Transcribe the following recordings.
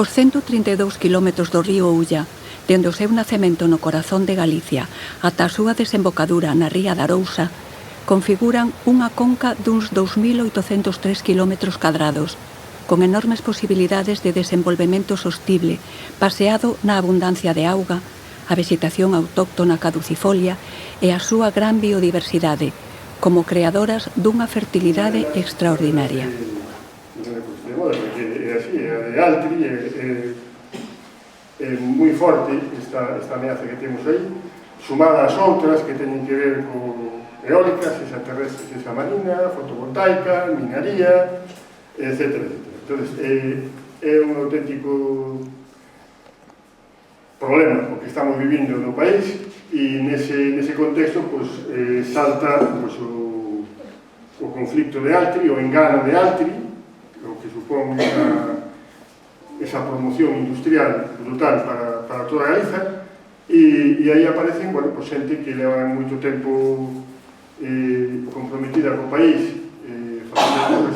Os 132 kilómetros do río Ulla, dende o seu nacemento no corazón de Galicia ata a súa desembocadura na ría da Arousa, configuran unha conca duns 2.803 kilómetros cadrados, con enormes posibilidades de desenvolvemento sostible, baseado na abundancia de auga, a vegetación autóctona caducifolia e a súa gran biodiversidade, como creadoras dunha fertilidade extraordinaria. É así, é de Altri, é moi forte esta ameaza que temos aí, sumada ás outras que teñen que ver con eólicas, esa terrestre, esa marina, fotovoltaica, minería, etc. Entón, é un auténtico problema o que estamos vivindo no país e nese contexto salta o conflicto de Altri, o engano de Altri, o que supón esa promoción industrial brutal para toda Galiza, e aí aparecen xente que leva moito tempo comprometida co país,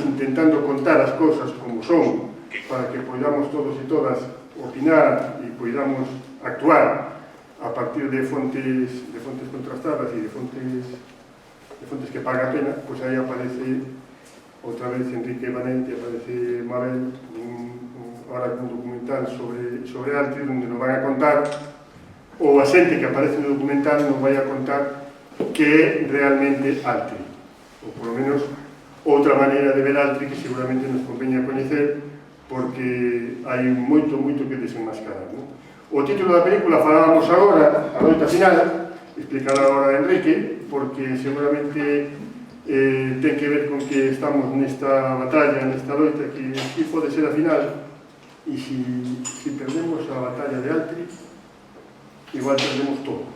intentando contar as cousas como son, para que podamos todos e todas opinar e podamos actuar a partir de fontes contrastadas e de fontes que paga a pena. Pois aí aparece outra vez Enrique Manente, aparece Mabel, ahora un documental sobre Altri, onde nos van a contar, ou a xente que aparece no documental nos vai a contar que é realmente Altri, ou por lo menos outra maneira de ver Altri que seguramente nos conveña coñecer, porque hai moito que desenmascarar. O título da película falábamos agora, a loita final, explicará agora Enrique, porque seguramente ten que ver con que estamos nesta batalla, nesta loita, que aquí pode ser a final, e se perdemos a batalla de Altri, igual perdemos todo.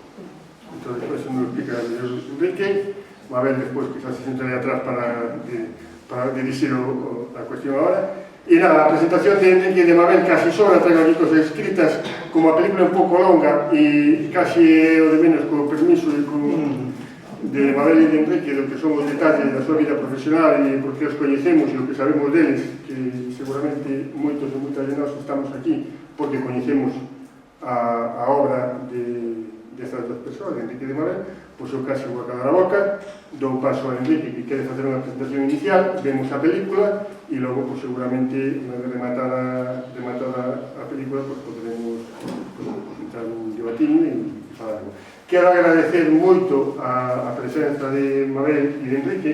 Entón, despois nos explica Enrique, a ver despois que xa se senta aí atrás para dirixir a cuestión agora. E nada, a presentación de Enrique de Mabel casi sobra, traigo aquí cosas escritas, como a película un pouco longa e casi o de menos co permiso de Mabel e de Enrique, do que son os detalles da súa vida profesional e porque os coñecemos e o que sabemos deles, que seguramente moitos e moitas de nós estamos aquí porque coñecemos a obra destas dos persoas, de Enrique de Mabel. Pois eu casi vou a calar a boca, dou paso a Enrique que quere facer unha presentación inicial, vemos a película e logo seguramente unha vez rematada a película poderemos entrar un debatín e falar algo. Quero agradecer moito a presenza de Mabel e de Enrique,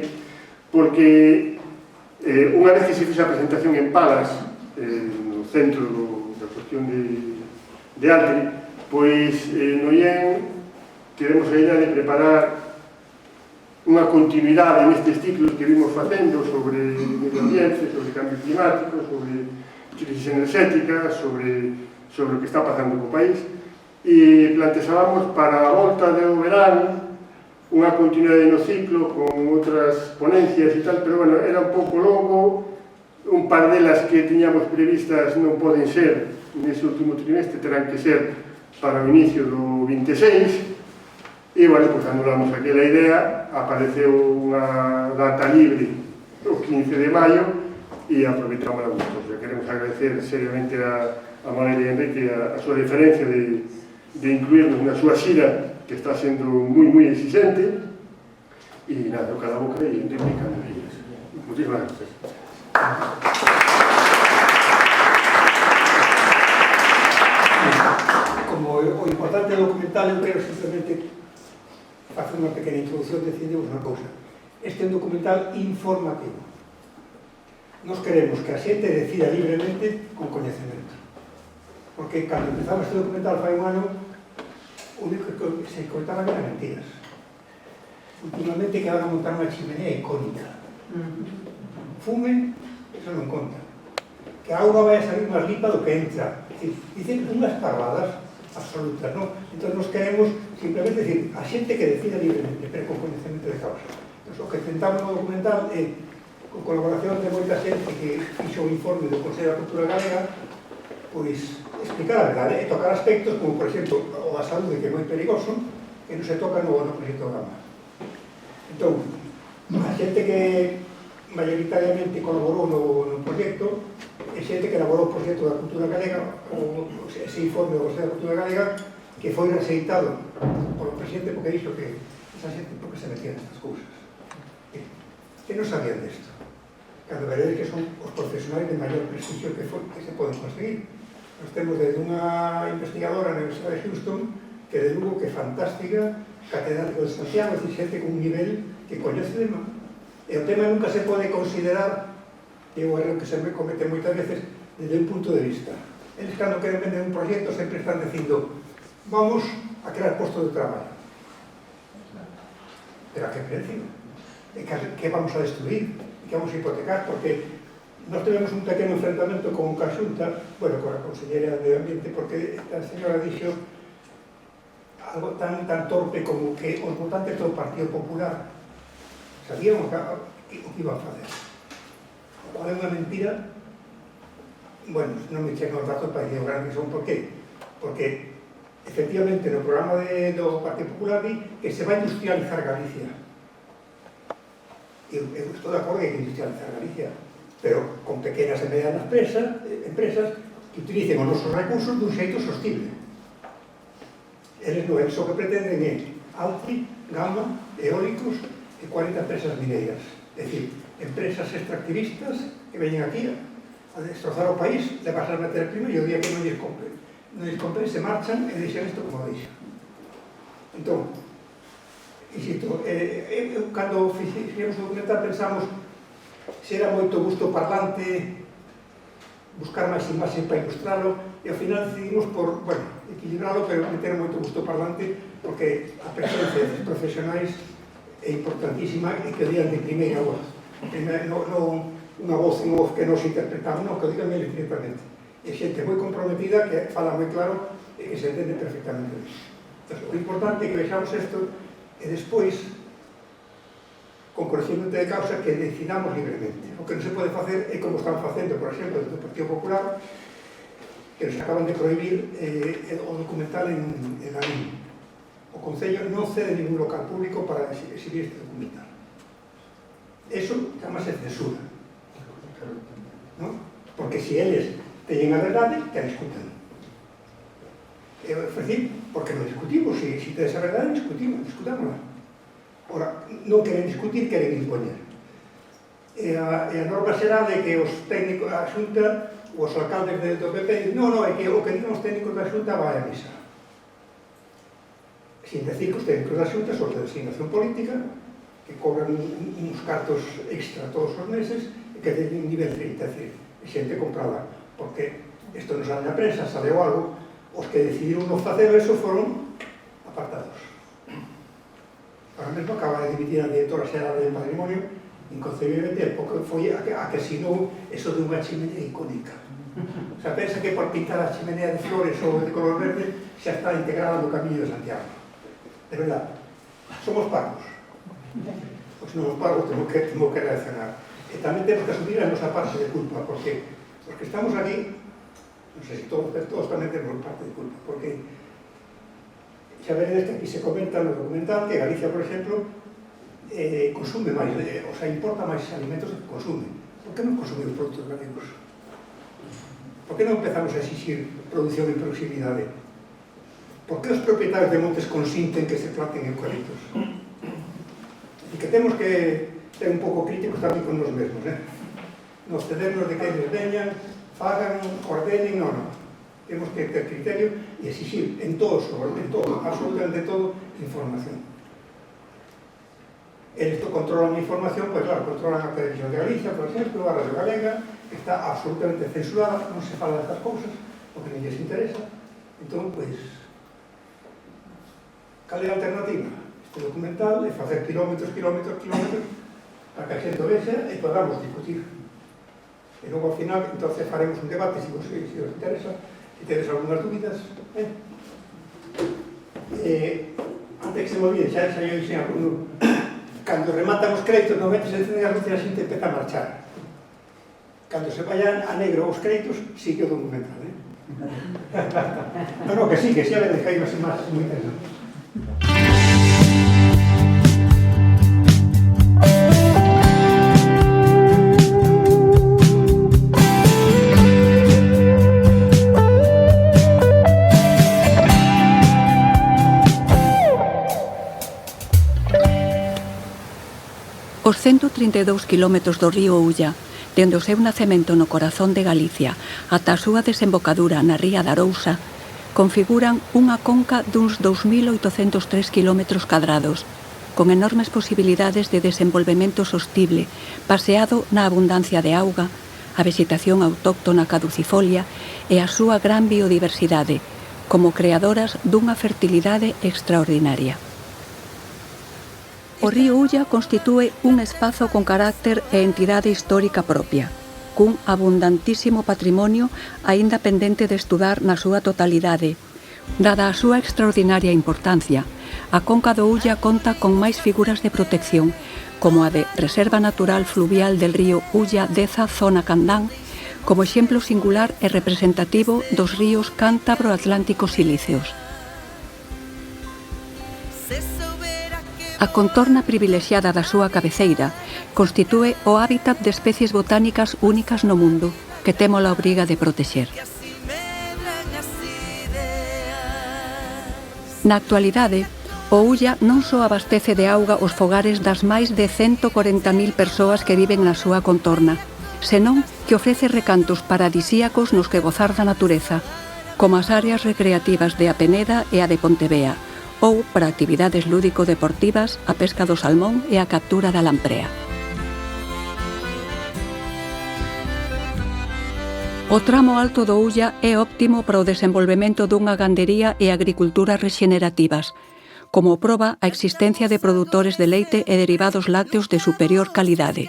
porque unha vez que se fixe a presentación en Palas, no centro da cuestión de Altri, pois no IEN tivemos a idea de preparar unha continuidade nestes ciclos que vimos facendo sobre medio ambiente, sobre cambio climático, sobre crisis energética, sobre o que está pasando co país, e planteábamos para a volta do verán unha continuidade no ciclo con outras ponencias e tal, pero bueno, era un pouco longo, un par delas que tiñamos previstas non poden ser nese último trimestre, terán que ser para o inicio do 26, e, bueno, pues anulamos aquela idea, apareceu unha data libre o 15 de maio e aproveitamos a gusto. Queremos agradecer seriamente a Mabel e a Enrique a súa diferencia de incluirnos na súa xira, que está sendo moi exigente, e nada, eu cada boca e Enrique cada días. Muchísimas gracias. Como o importante documental, eu quero simplemente facer unha pequena introducción, decidimos unha cousa. Este é un documental informativo. Nos queremos que a xente decida libremente con coñecemento. Porque cando empezamos este documental fai un ano, o único que se contaban eran mentiras. Últimamente que van a montar unha chimenea icónica. Fumen, eso non conta. Que a auga vai a salir máis limpa do que entra. Dicen unhas parvadas absolutas, non? Entón nos queremos simplemente decir a xente que decida libremente, pero con coñecemento de causa. Entón, o que tentamos no documental é, con colaboración de moita xente que fixo o informe do Consello da Cultura Galega, pois explicar a verdade e tocar aspectos como, por exemplo, o da saúde, que é moi perigoso, que non se toca no proxecto Gama. Entón, a xente que maioritariamente colaborou no proxecto, e xente que elaborou o proxecto da cultura galega, ese informe do Consello da Cultura Galega, que foi receitado polo presidente porque dixo que esa xente porque se metían estas cousas. Que non sabían desto. Cando veredes que son os profesionais de maior prestigio que se poden conseguir. Nos temos desde unha investigadora na Universidade de Houston, que de Lugo, que é fantástica, catedrático de Santiago, é dicir, xente con un nivel que coñece de má. E o tema nunca se pode considerar, e é o erro que se me comete moitas veces, desde un punto de vista. Eles, cando queren vender un proxecto, sempre están dicindo vamos a crear postos de traballo. Pero a que precio? Que vamos a destruir? Que vamos a hipotecar? Porque nós tivemos un pequeno enfrentamento con unha xunta, bueno, con a Conselleira de Medio Ambiente, porque a señora dixo algo tan torpe como que os votantes do Partido Popular sabían o que iban a facer. Qual é unha mentira? Bueno, non me chegan os datos para dicir o grande que son. Por qué? Porque efectivamente no programa do Partido Popular di que se vai industrializar Galicia. Eu estou de acordo que hai que industrializar Galicia, pero con pequenas e medianas empresas que utilicen os nosos recursos dun xeito sostible. Eles non, o que pretenden é Altri, Gama, eólicos e 40 empresas mineiras. É dicir, empresas extractivistas que veñen aquí a destrozar o país, le vas a meter primo e o día que non lles compren, se marchan e deixan isto como deixan. Entón, insisto, cando fixemos o documental pensamos se era moito gusto parlante, buscar máis imaxes para ilustralo, e ao final decidimos por, bueno, equilibralo, pero meter moito gusto parlante, porque a presencia dos profesionais é importantísima e que o digan de primeira voz. Non unha voz en off que nos interpretamos, non, que o digan eles directamente. E xente moi comprometida, que fala moi claro e que se entende perfectamente. Entón, o importante é que vexamos isto e despois, con conocimiento de causa, que decidamos libremente. O que non se pode facer é como están facendo, por exemplo, desde o Partido Popular, que nos acaban de prohibir o documental en Lalín. O Concello non cede ningún local público para exhibir este documental. Eso chamase censura. ¿No? Porque se eles teñen a verdade, que a discutan. É dicir, porque non discutimos, se tedes a verdade, discutámosla. Ora, non queren discutir, queren impoñer. E a norma será de que os técnicos da Xunta, os alcaldes do PP, non, é que o que digan os técnicos da Xunta vai a misa. Sin decir que os técnicos da Xunta son de designación política, que cobran uns cartos extra todos os meses e que teñen nivel 30, é dicir, xente comprada, porque isto non sale na prensa, sale o algo, os que decidiron non facer eso foron apartados. Ahora mesmo acaba de dimitir a directora xeral del Patrimonio, inconcebiblemente, porque foi a que asinou eso de unha chimenea icónica. O sea, pensa que por pintar a chimenea de flores ou de color verde xa está integrada no Camiño de Santiago. De verdad, somos pagos. Pois non os pagos temos que reaccionar. E tamén temos que asumir a nosa parte de culpa, porque os que estamos aquí, non sei se todos tamén temos parte de culpa, porque xa veredes que aquí se comenta no documental que Galicia, por exemplo, consume máis, o sea, importa máis alimentos que consume. Por que non consumimos produtos galegos? Por que non empezamos a exixir produción en proximidade? Por que os propietarios de montes consinten que se planten eucaliptos? E que temos que ser un pouco críticos tamén con nos mesmos, nos cedernos de que eles veñan, fagan, ordenen, non. Temos que ter criterio e exixir en todo, absolutamente todo, información. Eles controlan a información, pois claro, controlan a Televisión de Galicia, por exemplo, a Radio Galega, que está absolutamente censurada, non se fala destas cousas, porque non lles interesa. Entón, pois, cal é a alternativa? Este documental é facer kilómetros para que a xente o vexa e podamos discutir. E logo, ao final, entonces faremos un debate, se os interesa, se tedes algunhas dúbidas. Antes que se me olvide, xa eu dixen algún... Cando rematan os créditos, normalmente se encenden as luces e a xente empeza a marchar. Cando se vayan a negro os créditos, sigue o documental, Non, que sí, que xa vedes que hai unhas imaxes moi interesantes. 132 kilómetros do río Ulla, dende o seu nacemento no corazón de Galicia ata a súa desembocadura na ría da Arousa, configuran unha conca duns 2.803 kilómetros cadrados, con enormes posibilidades de desenvolvemento sostible, baseado na abundancia de auga, a vegetación autóctona caducifolia e a súa gran biodiversidade, como creadoras dunha fertilidade extraordinaria. O río Ulla constitúe un espazo con carácter e entidade histórica propia, cun abundantísimo patrimonio aínda pendente de estudar na súa totalidade. Dada a súa extraordinaria importancia, a conca do Ulla conta con máis figuras de protección, como a de Reserva Natural Fluvial del río Ulla-Deza Zona Candán, como exemplo singular e representativo dos ríos cántabro-atlánticos silíceos. A contorna privilexiada da súa cabeceira constitúe o hábitat de especies botánicas únicas no mundo que temos a obriga de protexer. Na actualidade, o Ulla non só abastece de auga os fogares das máis de 140.000 persoas que viven na súa contorna, senón que ofrece recantos paradisíacos nos que gozar da natureza, como as áreas recreativas de A Peneda e a de Pontevea, ou para actividades lúdico-deportivas, a pesca do salmón e a captura da lamprea. O tramo alto do Ulla é óptimo para o desenvolvemento dunha gandería e agricultura rexenerativas, como proba a existencia de produtores de leite e derivados lácteos de superior calidade,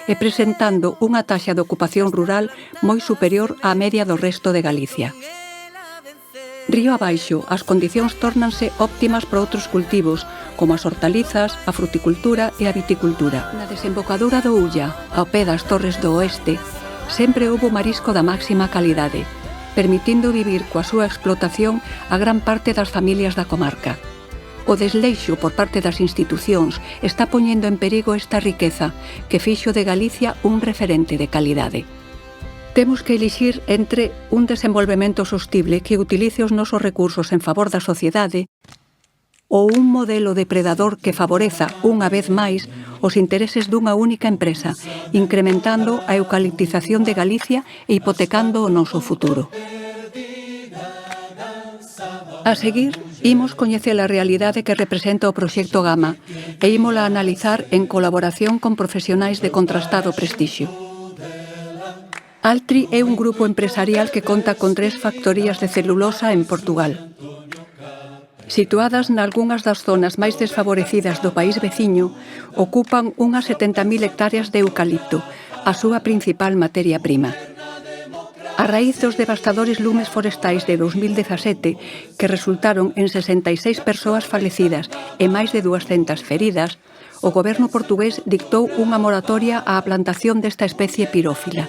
e presentando unha taxa de ocupación rural moi superior á media do resto de Galicia. Río abaixo, as condicións tórnanse óptimas para outros cultivos, como as hortalizas, a fruticultura e a viticultura. Na desembocadura do Ulla, ao pé das Torres do Oeste, sempre houbo marisco da máxima calidade, permitindo vivir coa súa explotación a gran parte das familias da comarca. O desleixo por parte das institucións está poñendo en perigo esta riqueza que fixo de Galicia un referente de calidade. Temos que elixir entre un desenvolvemento sostible que utilice os nosos recursos en favor da sociedade ou un modelo depredador que favoreza, unha vez máis, os intereses dunha única empresa, incrementando a eucaliptización de Galicia e hipotecando o noso futuro. A seguir, imos coñecer a realidade que representa o proxecto Gama e ímola analizar en colaboración con profesionais de contrastado prestixio. Altri é un grupo empresarial que conta con 3 factorías de celulosa en Portugal. Situadas nalgunhas das zonas máis desfavorecidas do país veciño, ocupan unhas 70.000 hectáreas de eucalipto, a súa principal materia prima. A raíz dos devastadores lumes forestais de 2017, que resultaron en 66 persoas falecidas e máis de 200 feridas, o goberno portugués dictou unha moratoria á plantación desta especie pirófila.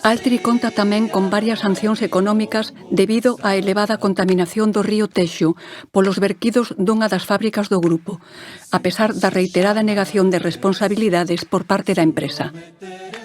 Altri conta tamén con varias sancións económicas debido á elevada contaminación do río Texo polos verquidos dunha das fábricas do grupo, a pesar da reiterada negación de responsabilidades por parte da empresa.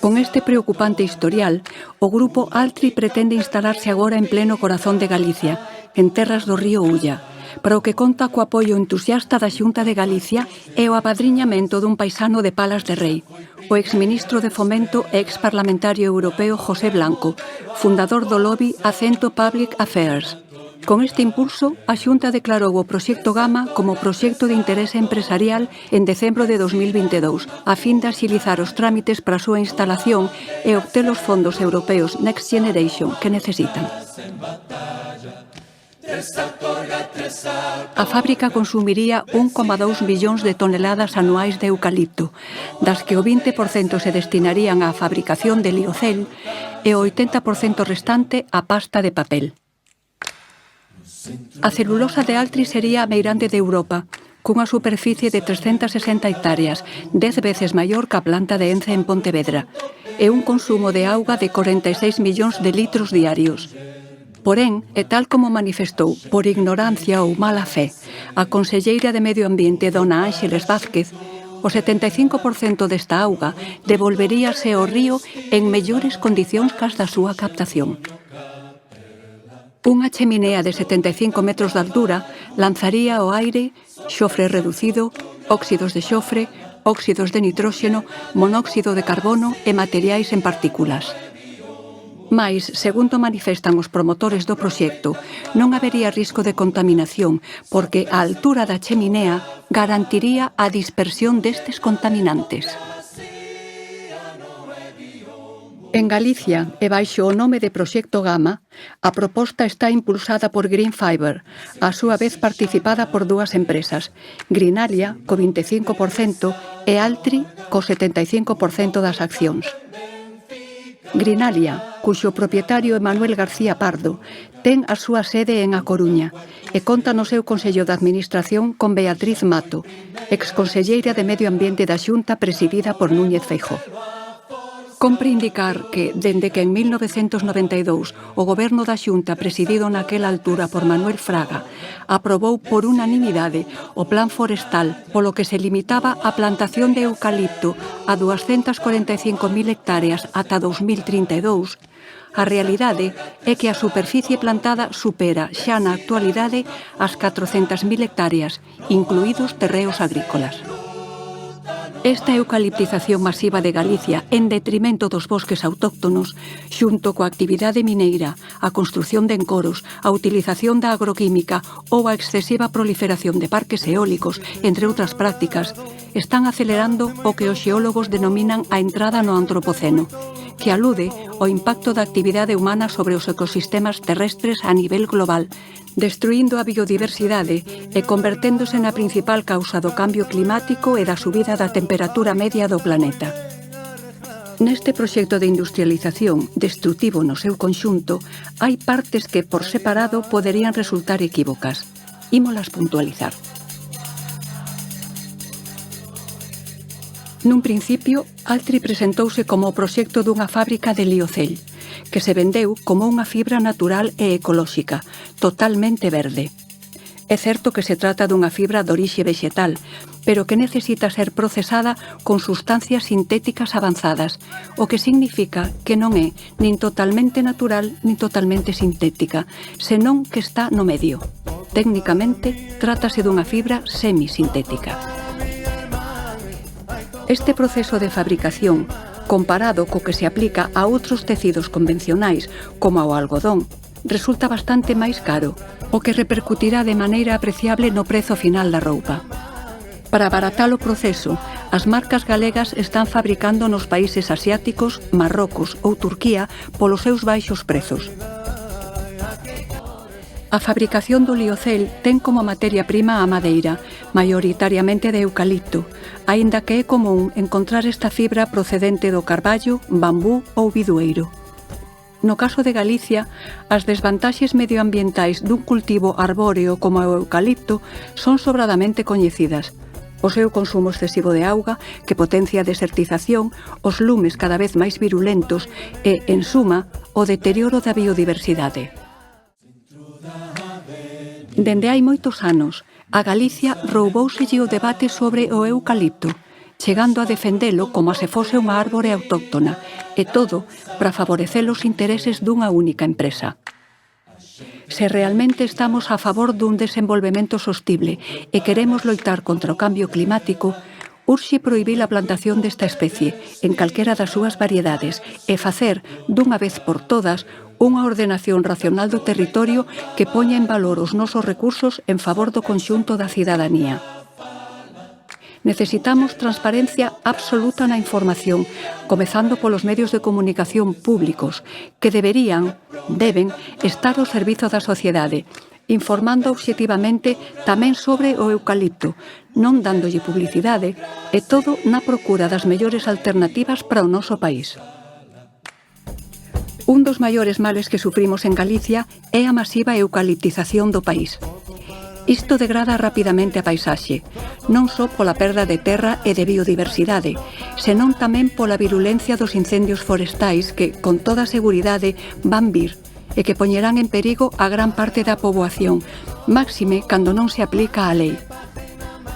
Con este preocupante historial, o grupo Altri pretende instalarse agora en pleno corazón de Galicia, en terras do río Ulla, para o que conta co apoio entusiasta da Xunta de Galicia e o apadriñamento dun paisano de Palas de Rei, o exministro de Fomento e exparlamentario europeo José Blanco, fundador do lobby Acento Public Affairs. Con este impulso, a Xunta declarou o proxecto Gama como proxecto de interese empresarial en decembro de 2022, a fin de axilizar os trámites para a súa instalación e obter os fondos europeos Next Generation que necesitan. A fábrica consumiría 1,2 millóns de toneladas anuais de eucalipto, das que o 20% se destinarían á fabricación de liocel e o 80% restante á pasta de papel. A celulosa de Altri sería a meirande de Europa, cunha superficie de 360 hectáreas, 10 veces maior que a planta de Ence en Pontevedra, e un consumo de auga de 46 millóns de litros diarios. Porén, e tal como manifestou, por ignorancia ou mala fe, a conselleira de Medio Ambiente, dona Ángeles Vázquez, o 75% desta auga devolveríase ao río en mellores condicións que as da súa captación. Unha cheminea de 75 metros de altura lanzaría ao aire xofre reducido, óxidos de xofre, óxidos de nitróxeno, monóxido de carbono e materiais en partículas. Mais, segundo manifestan os promotores do proxecto, non habería risco de contaminación porque a altura da cheminea garantiría a dispersión destes contaminantes. En Galicia, e baixo o nome de Proxecto Gama, a proposta está impulsada por Green Fiber, a súa vez participada por dúas empresas, Greenalia, co 25%, e Altri, co 75% das accións. Greenalia, cuxo propietario é Manuel García Pardo, ten a súa sede en A Coruña e conta no seu Consello de Administración con Beatriz Mato, exconselleira de Medio Ambiente da Xunta presidida por Núñez Feijóo. Compre indicar que, dende que en 1992 o Goberno da Xunta, presidido naquela altura por Manuel Fraga, aprobou por unanimidade o Plan Forestal polo que se limitaba a plantación de eucalipto a 245.000 hectáreas ata 2032, a realidade é que a superficie plantada supera xa na actualidade as 400.000 hectáreas, incluídos terreos agrícolas. Esta eucaliptización masiva de Galicia en detrimento dos bosques autóctonos, xunto coa actividade mineira, a construción de encoros, a utilización da agroquímica ou a excesiva proliferación de parques eólicos, entre outras prácticas, están acelerando o que os xeólogos denominan a entrada no antropoceno, que alude ao impacto da actividade humana sobre os ecosistemas terrestres a nivel global, destruindo a biodiversidade e converténdose na principal causa do cambio climático e da subida da temperatura media do planeta. Neste proxecto de industrialización, destrutivo no seu conxunto, hai partes que, por separado, poderían resultar equívocas. Ímolas puntualizar. Nun principio, Altri presentouse como o proxecto dunha fábrica de liocell, que se vendeu como unha fibra natural e ecolóxica, totalmente verde. É certo que se trata dunha fibra de orixe vexetal, pero que necesita ser procesada con sustancias sintéticas avanzadas, o que significa que non é nin totalmente natural nin totalmente sintética, senón que está no medio. Técnicamente, trátase dunha fibra semisintética. Este proceso de fabricación, comparado co que se aplica a outros tecidos convencionais, como ao algodón, resulta bastante máis caro, o que repercutirá de maneira apreciable no prezo final da roupa. Para abaratar o proceso, as marcas galegas están fabricando nos países asiáticos, Marrocos ou Turquía polos seus baixos prezos. A fabricación do liocell ten como materia prima a madeira, maioritariamente de eucalipto, aínda que é común encontrar esta fibra procedente do carballo, bambú ou bidueiro. No caso de Galicia, as desvantaxes medioambientais dun cultivo arbóreo como o eucalipto son sobradamente coñecidas. O seu consumo excesivo de auga, que potencia a desertización, os lumes cada vez máis virulentos e, en suma, o deterioro da biodiversidade. Dende hai moitos anos, a Galicia roubóuselle o debate sobre o eucalipto, chegando a defendelo como se fose unha árbore autóctona, e todo para favorecer os intereses dunha única empresa. Se realmente estamos a favor dun desenvolvemento sostible e queremos loitar contra o cambio climático, urxe prohibir a plantación desta especie en calquera das súas variedades e facer, dunha vez por todas, unha ordenación racional do territorio que poña en valor os nosos recursos en favor do conxunto da cidadanía. Necesitamos transparencia absoluta na información, comezando polos medios de comunicación públicos, que deben estar ao servizo da sociedade, informando obxectivamente tamén sobre o eucalipto, non dándolle publicidade, e todo na procura das mellores alternativas para o noso país. Un dos maiores males que sufrimos en Galicia é a masiva eucaliptización do país. Isto degrada rapidamente a paisaxe, non só pola perda de terra e de biodiversidade, senón tamén pola virulencia dos incendios forestais que, con toda seguridade, van vir e que poñerán en perigo a gran parte da poboación, máxime cando non se aplica a lei.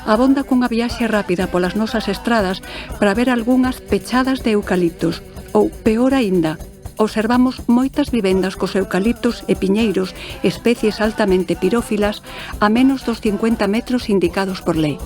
Abonda cunha viaxe rápida polas nosas estradas para ver algunhas pechadas de eucaliptos, ou, peor aínda, observamos moitas vivendas cos eucaliptos e piñeiros, especies altamente pirófilas, a menos dos 50 metros indicados por lei.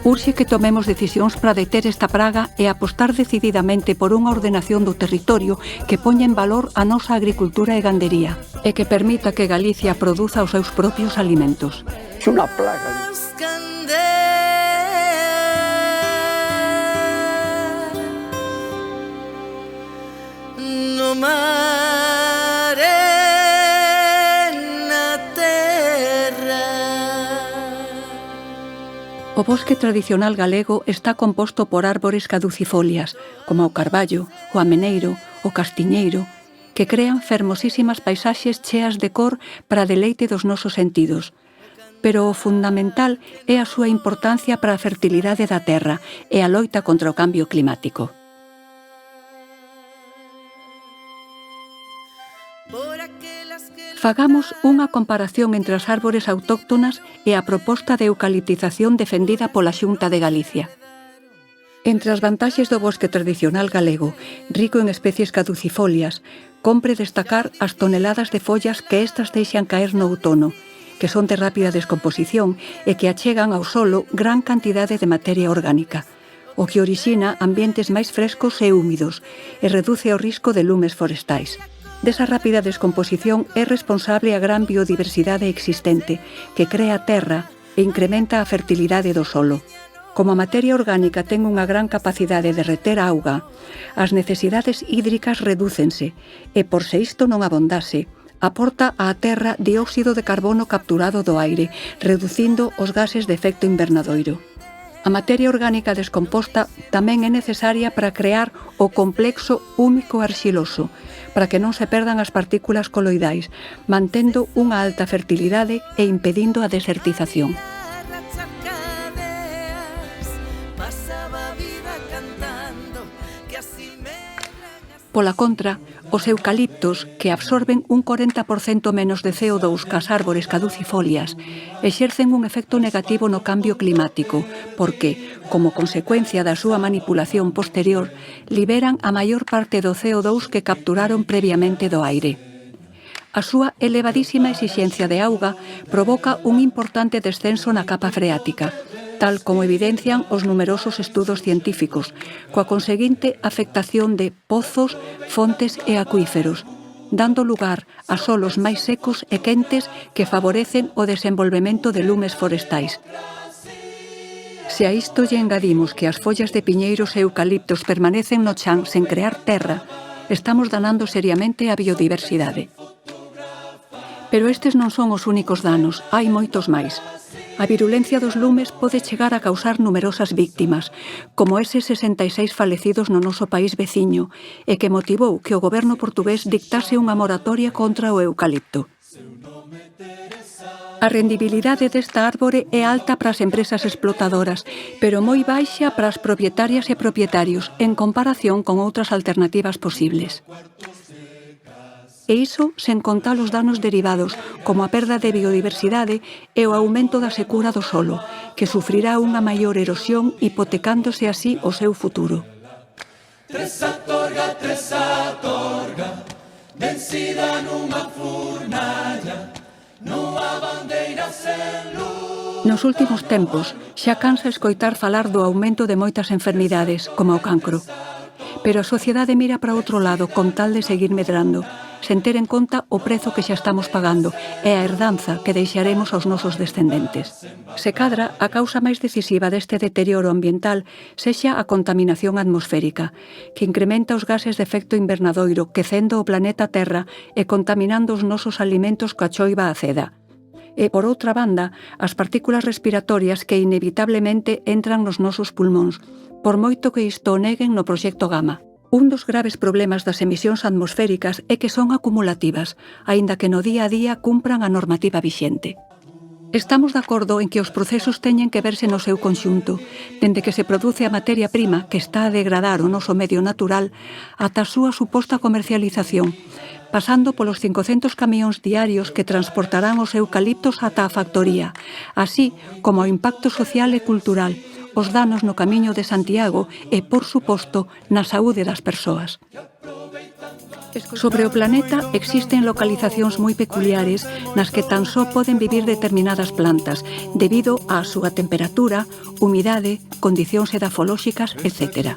Urxe que tomemos decisións para deter esta praga e apostar decididamente por unha ordenación do territorio que poña en valor a nosa agricultura e gandería e que permita que Galicia produza os seus propios alimentos. É unha plaga. No mar na terra. O bosque tradicional galego está composto por árbores caducifolias, como o carballo, o ameneiro, o castiñeiro, que crean fermosísimas paisaxes cheas de cor para deleite dos nosos sentidos. Pero o fundamental é a súa importancia para a fertilidade da terra e a loita contra o cambio climático. Fagamos unha comparación entre as árbores autóctonas e a proposta de eucaliptización defendida pola Xunta de Galicia. Entre as vantaxes do bosque tradicional galego, rico en especies caducifolias, compre destacar as toneladas de follas que estas deixan caer no outono, que son de rápida descomposición e que achegan ao solo gran cantidade de materia orgánica, o que orixina ambientes máis frescos e húmidos e reduce o risco de lumes forestais. Desa rápida descomposición é responsable a gran biodiversidade existente, que crea terra e incrementa a fertilidade do solo. Como a materia orgánica ten unha gran capacidade de reter auga, as necesidades hídricas redúcense e, por se isto non abondase, aporta á terra dióxido de carbono capturado do aire, reducindo os gases de efecto invernadoiro. A materia orgánica descomposta tamén é necesaria para crear o complexo úmico arxiloso, para que non se perdan as partículas coloidais, mantendo unha alta fertilidade e impedindo a desertización. Pola contra, os eucaliptos, que absorben un 40% menos de CO2 que as árbores caducifolias, exercen un efecto negativo no cambio climático, porque, como consecuencia da súa manipulación posterior, liberan a maior parte do CO2 que capturaron previamente do aire. A súa elevadísima exixencia de auga provoca un importante descenso na capa freática, tal como evidencian os numerosos estudos científicos, coa conseguinte afectación de pozos, fontes e acuíferos, dando lugar a solos máis secos e quentes que favorecen o desenvolvemento de lumes forestais. Se a isto lle engadimos que as follas de piñeiros e eucaliptos permanecen no chan sen crear terra, estamos danando seriamente a biodiversidade. Pero estes non son os únicos danos, hai moitos máis. A virulencia dos lumes pode chegar a causar numerosas víctimas, como eses 66 falecidos no noso país veciño, e que motivou que o goberno portugués dictase unha moratoria contra o eucalipto. A rendibilidade desta árbore é alta para as empresas explotadoras, pero moi baixa para as propietarias e propietarios, en comparación con outras alternativas posibles. E iso sen contar os danos derivados, como a perda de biodiversidade e o aumento da secura do solo, que sufrirá unha maior erosión hipotecándose así o seu futuro. Tresatorga, vencida nunha furnalla, nunha bandeira sen luz. Nos últimos tempos, xa cansa escoitar falar do aumento de moitas enfermidades, como o cancro. Pero a sociedade mira para outro lado con tal de seguir medrando, sen ter en conta o prezo que xa estamos pagando e a herdanza que deixaremos aos nosos descendentes. Se cadra, a causa máis decisiva deste deterioro ambiental sexa a contaminación atmosférica, que incrementa os gases de efecto invernadoiro, quecendo o planeta Terra e contaminando os nosos alimentos coa choiva aceda. E, por outra banda, as partículas respiratorias que inevitablemente entran nos nosos pulmóns, por moito que isto o neguen no proxecto Gama. Un dos graves problemas das emisións atmosféricas é que son acumulativas, aínda que no día a día cumpran a normativa vixente. Estamos de acordo en que os procesos teñen que verse no seu conxunto, dende que se produce a materia prima que está a degradar o noso medio natural ata a súa suposta comercialización, pasando polos 500 camións diarios que transportarán os eucaliptos ata a factoría, así como o impacto social e cultural, os danos no Camiño de Santiago e, por suposto, na saúde das persoas. Sobre o planeta existen localizacións moi peculiares nas que tan só poden vivir determinadas plantas debido á súa temperatura, humidade, condicións edafolóxicas, etc.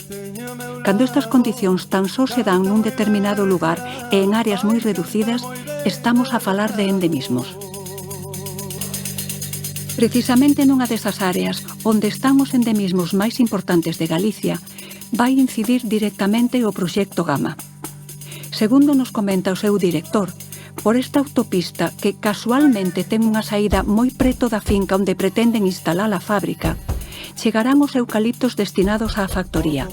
Cando estas condicións tan só se dan nun determinado lugar e en áreas moi reducidas, estamos a falar de endemismos. Precisamente nunha desas áreas onde están os endemismos máis importantes de Galicia, vai incidir directamente o proxecto Gama. Segundo nos comenta o seu director, por esta autopista que casualmente ten unha saída moi preto da finca onde pretenden instalar a fábrica, chegarán os eucaliptos destinados á factoría.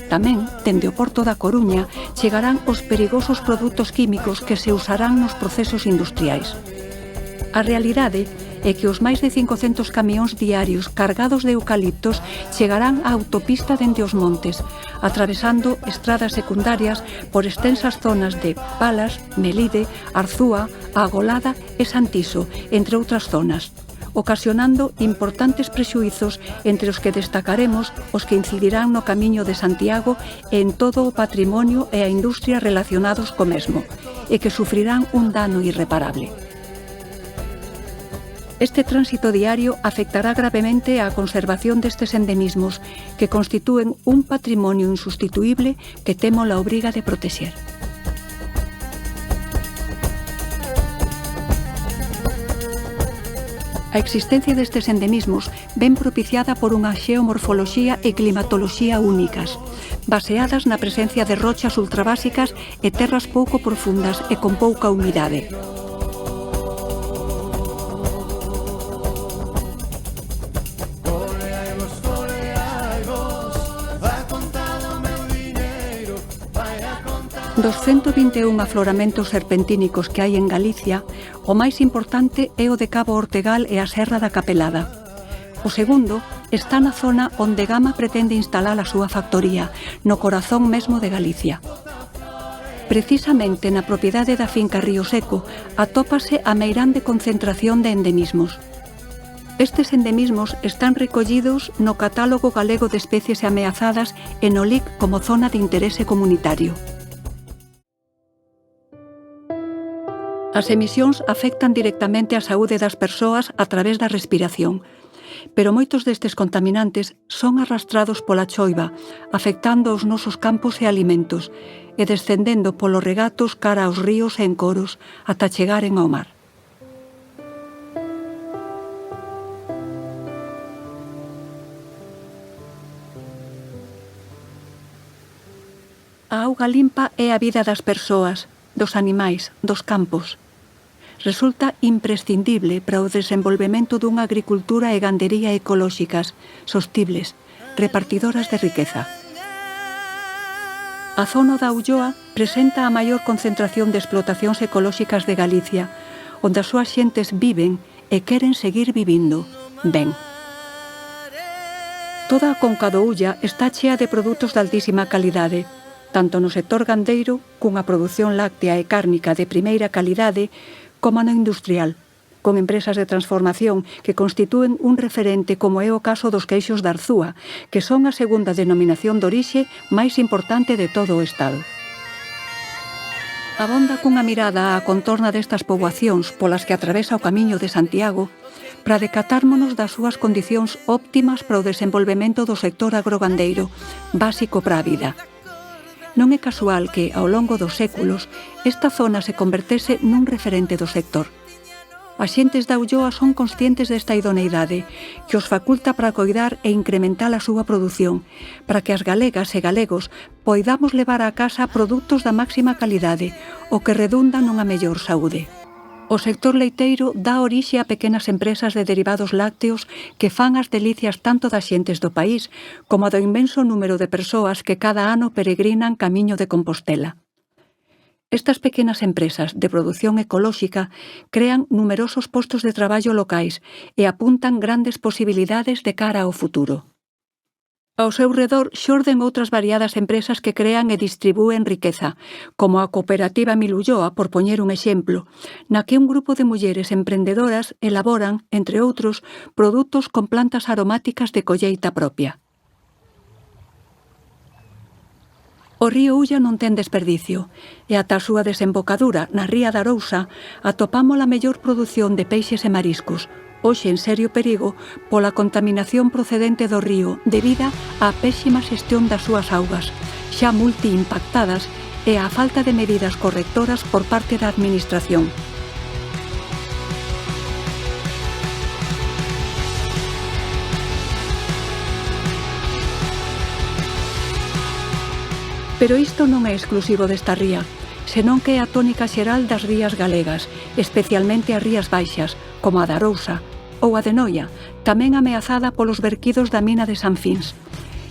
Tamén, dende o Porto da Coruña, chegarán os perigosos produtos químicos que se usarán nos procesos industriais. A realidade é que os máis de 500 camións diarios cargados de eucaliptos chegarán á autopista dende os montes, atravesando estradas secundarias por extensas zonas de Palas, Melide, Arzúa, Agolada e Santiso, entre outras zonas, ocasionando importantes prexuizos entre os que destacaremos os que incidirán no Camiño de Santiago e en todo o patrimonio e a industria relacionados co mesmo, e que sufrirán un dano irreparable. Este tránsito diario afectará gravemente á conservación destes endemismos que constitúen un patrimonio insustituíble que temos a obriga de protexer. A existencia destes endemismos ven propiciada por unha xeomorfoloxía e climatoloxía únicas, baseadas na presencia de rochas ultrabásicas e terras pouco profundas e con pouca humidade. Dos 121 afloramentos serpentínicos que hai en Galicia, o máis importante é o de Cabo Ortegal e a Serra da Capelada. O segundo está na zona onde Gama pretende instalar a súa factoría, no corazón mesmo de Galicia. Precisamente na propiedade da finca Río Seco atópase a meirande concentración de endemismos. Estes endemismos están recollidos no Catálogo Galego de Especies Ameazadas e no LIC como zona de interese comunitario. As emisións afectan directamente a saúde das persoas a través da respiración, pero moitos destes contaminantes son arrastrados pola choiva, afectando os nosos campos e alimentos, e descendendo polos regatos cara aos ríos e encoros ata chegaren ao mar. A auga limpa é a vida das persoas, dos animais, dos campos. Resulta imprescindible para o desenvolvemento dunha agricultura e gandería ecolóxicas, sostibles, repartidoras de riqueza. A zona da Ulloa presenta a maior concentración de explotacións ecolóxicas de Galicia, onde as súas xentes viven e queren seguir vivindo. Ben. Toda a conca do Ulla está chea de produtos de altísima calidade, tanto no sector gandeiro, cunha produción láctea e cárnica de primeira calidade, como no industrial, con empresas de transformación que constitúen un referente como é o caso dos queixos de Arzúa, que son a segunda denominación de orixe máis importante de todo o Estado. Abonda cunha mirada á contorna destas poboacións polas que atravesa o Camiño de Santiago para decatármonos das súas condicións óptimas para o desenvolvemento do sector agrogandeiro, básico para a vida. Non é casual que, ao longo dos séculos, esta zona se convertese nun referente do sector. As xentes da Ulloa son conscientes desta idoneidade, que os faculta para coidar e incrementar a súa produción, para que as galegas e galegos poidamos levar á casa produtos da máxima calidade, o que redunda nunha mellor saúde. O sector leiteiro dá orixe a pequenas empresas de derivados lácteos que fan as delicias tanto das xentes do país como do inmenso número de persoas que cada ano peregrinan camiño de Compostela. Estas pequenas empresas de produción ecolóxica crean numerosos postos de traballo locais e apuntan grandes posibilidades de cara ao futuro. Ao seu redor xorden outras variadas empresas que crean e distribúen riqueza, como a cooperativa Milulloa, por poñer un exemplo, na que un grupo de mulleres emprendedoras elaboran, entre outros, produtos con plantas aromáticas de colleita propia. O río Ulla non ten desperdicio, e ata a súa desembocadura na ría da Arousa atopamos a mellor produción de peixes e mariscos, hoxe en serio perigo pola contaminación procedente do río debida á péxima xestión das súas augas, xa multiimpactadas, e á falta de medidas correctoras por parte da Administración. Pero isto non é exclusivo desta ría, senón que é a tónica xeral das rías galegas, especialmente as rías baixas, como a da Arousa, ou a de Noia, tamén ameazada polos verquidos da mina de San Fins.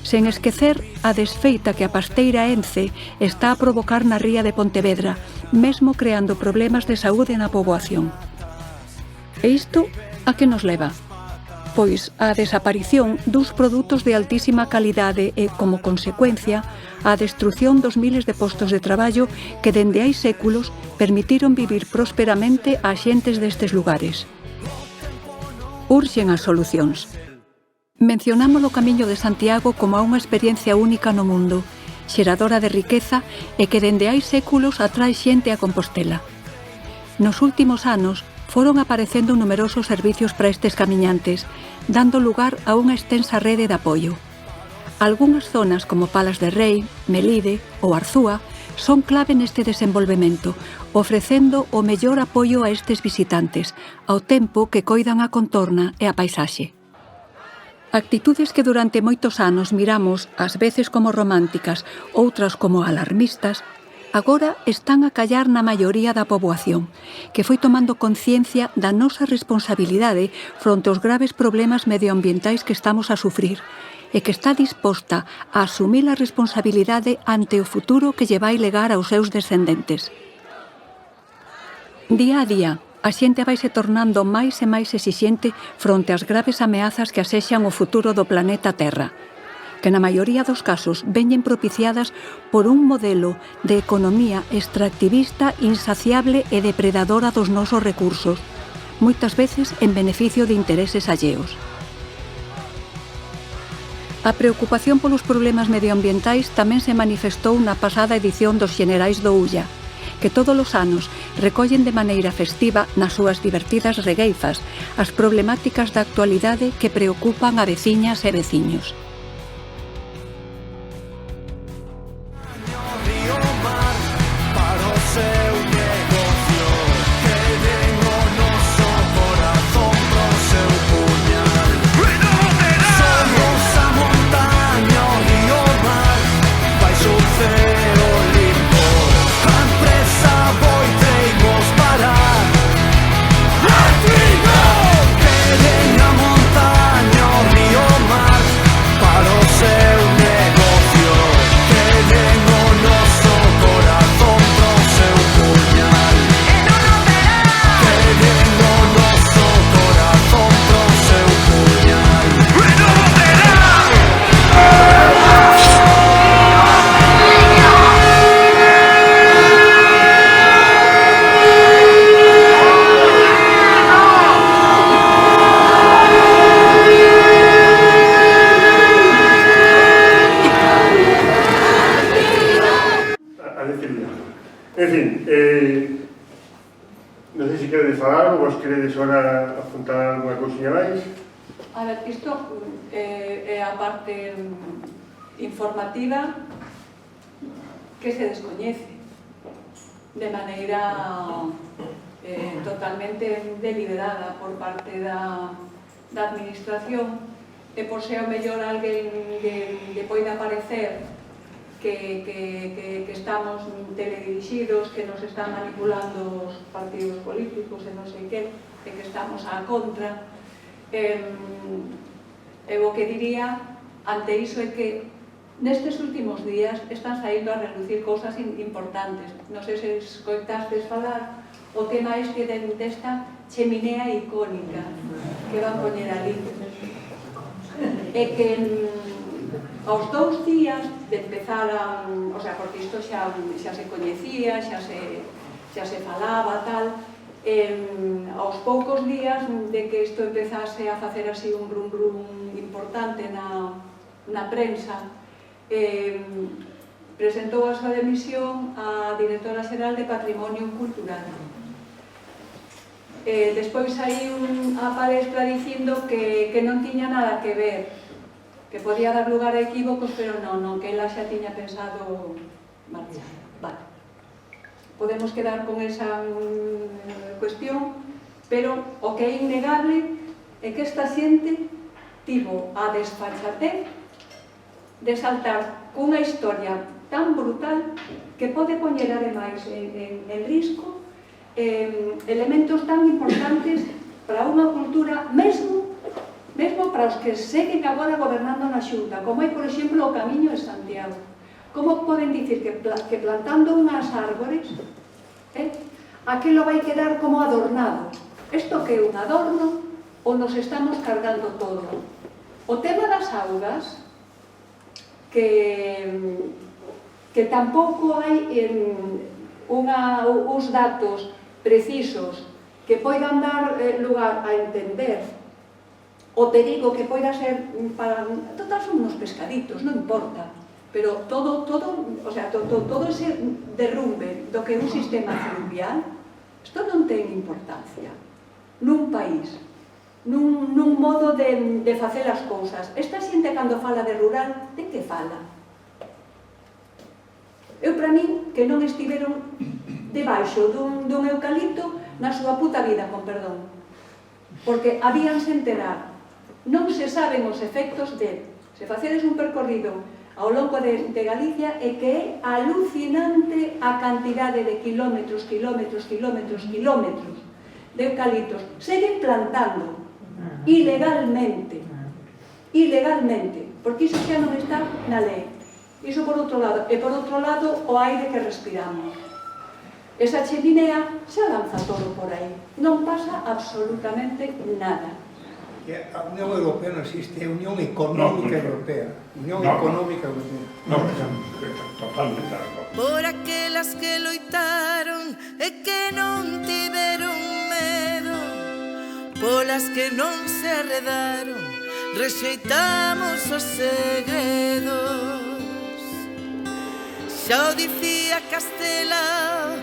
Sen esquecer a desfeita que a pasteira Ence está a provocar na ría de Pontevedra, mesmo creando problemas de saúde na poboación. E isto a que nos leva? Pois a desaparición dos produtos de altísima calidade e, como consecuencia, a destrucción dos miles de postos de traballo que dende hai séculos permitiron vivir prósperamente a xentes destes lugares. Urxen as solucións. Mencionamos o Camiño de Santiago como unha experiencia única no mundo, xeradora de riqueza e que dende hai séculos atrae xente a Compostela. Nos últimos anos, foron aparecendo numerosos servicios para estes camiñantes, dando lugar a unha extensa rede de apoio. Algúnas zonas como Palas de Rei, Melide ou Arzúa son clave neste desenvolvemento, ofrecendo o mellor apoio a estes visitantes, ao tempo que coidan a contorna e a paisaxe. Actitudes que durante moitos anos miramos, ás veces como románticas, outras como alarmistas, agora están a callar na maioría da poboación, que foi tomando conciencia da nosa responsabilidade fronte aos graves problemas medioambientais que estamos a sufrir e que está disposta a asumir a responsabilidade ante o futuro que lle vai legar aos seus descendentes. Día a día, a xente vaise tornando máis e máis exixente fronte ás graves ameazas que asexan o futuro do planeta Terra, que na maioría dos casos veñen propiciadas por un modelo de economía extractivista insaciable e depredadora dos nosos recursos, moitas veces en beneficio de intereses alleos. A preocupación polos problemas medioambientais tamén se manifestou na pasada edición dos Xenerais do Ulla, que todos os anos recollen de maneira festiva nas súas divertidas regueifas as problemáticas da actualidade que preocupan a veciñas e veciños. En fin, non sei se queredes falar ou vos queredes agora apuntar alguna cousinha máis. A ver, isto é a parte informativa que se descoñece de maneira totalmente deliberada por parte da Administración e por ser o mellor alguén que poida parecer que estamos teledirixidos, que nos están manipulando os partidos políticos e non sei que, e que estamos á contra. Eu o que diría ante iso é que nestes últimos días están saindo a relucir cousas importantes. Non sei se escoitastes falar o tema este desta cheminea icónica que van poñer ali. E que aos 2 días de empezar a... O sea, porque isto xa se coñecía, xa se falaba, tal. Aos poucos días de que isto empezase a facer así un brum importante na prensa, presentou a súa demisión a directora xeral de Patrimonio Cultural. Despois hai unha palestra dicindo que non tiña nada que ver, que podía dar lugar a equívocos, pero non, que ela xa tiña pensado marchar. Vale. Podemos quedar con esa cuestión, pero o que é innegable é que esta xente tivo a desfachatez de saltar cunha historia tan brutal que pode poñer ademais en risco elementos tan importantes para unha cultura, mesmo para os que seguen agora gobernando na Xunta, como é, por exemplo, o Camiño de Santiago. Como poden dicir que plantando unhas árbores aquilo vai quedar como adornado? Isto que é un adorno ou nos estamos cargando todo? O tema das augas, que tampouco hai uns datos precisos que poidan dar lugar a entender o perigo que poida ser para... Total son unos pescaditos, non importa, pero todo ese derrumbe do que é un sistema fluvial, isto non ten importancia nun país, nun modo de facer as cousas. Esta xente, cando fala de rural, de que fala? Eu, para min, que non estiveron debaixo dun eucalipto na súa puta vida, con perdón. Porque habíanse enterar. Non se saben os efectos de... Se facedes un percorrido ao longo de Galicia, é que é alucinante a cantidade de kilómetros de eucaliptos. Seguen plantando ilegalmente, porque iso xa non está na lei. Iso por outro lado. E por outro lado, o aire que respiramos. Esa cheminea xa lanza todo por aí. Non pasa absolutamente nada. A Unión Europea non existe, é Unión Económica Europea. Unión Económica Europea. Non, totalmente de acordo. Por aquelas que loitaron e que non tiveron medo, polas que non se arredaron, rexeitamos os segredos. Xa o dicía Castelao,